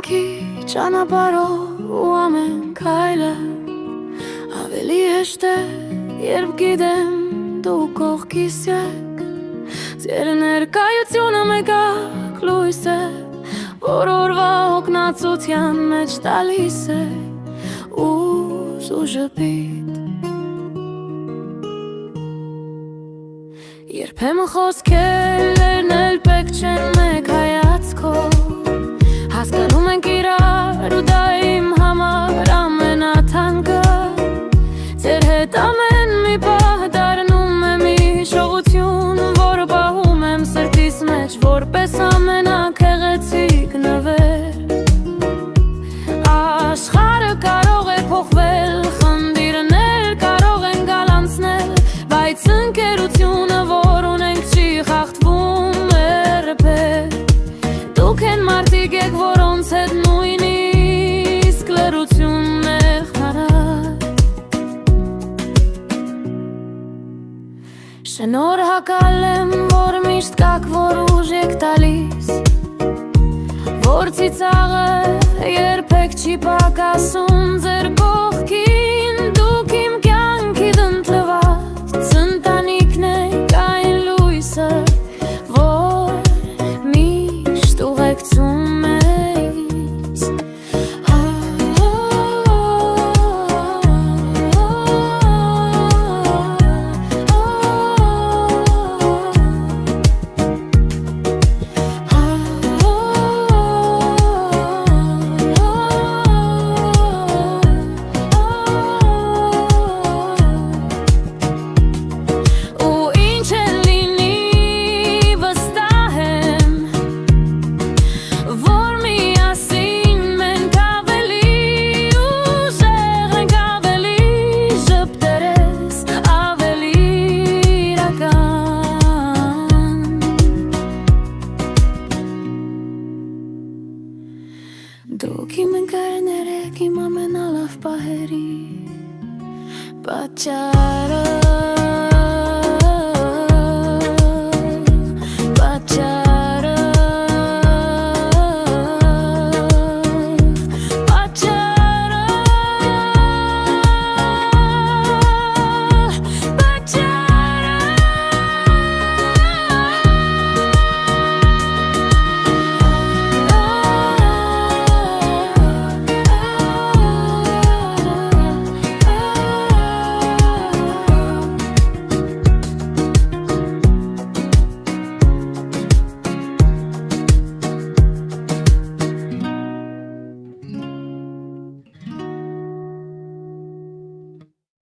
կողքի ճանապարհով ու ամեն քայլը ավելի հեշտ է, երբ գիտեմ դու կողքիս ես։ Ձեր ներկայությունը մեկակ լույս է, որ օրվա հոգնածության մեջ տալիս է ուժ ու ժպիտ։ Երբեմն խոսքերն էլ պետք չեն մեկ հայացքով, հասկանում ենք իրար ու դա իմ համար ամենաթանկը։ Ձեր հետ ամեն մի պահ դառնում է մի հիշողություն, որ պահում եմ սրտիս մեջ որպես ամենաքեղեցիկ նվեր։ Աշխարհը կարող է փոխվել, խնդիրներ կարող են գալանցնել, բայց ընկերությունը, որ ունենք, չի խախտվում երբեք։ Դուք են մարդիկ եք, որոնց հետ նույնիսկ լռությունն է խարար։ Շնորհակալ եմ, որ միշտ կաք, որ ուժ եք տալիս, որ ծիծաղը երբեք չի պակասում ձեր կողքին։ Դուք իմ կյանքի դնդլված ընտանիքն եք, այն լույսը, որ միշտ ուղեկցում է ինձ։ Դուք իմ ընկերներ եք, իմ ամենալավ պահերի պատճառը։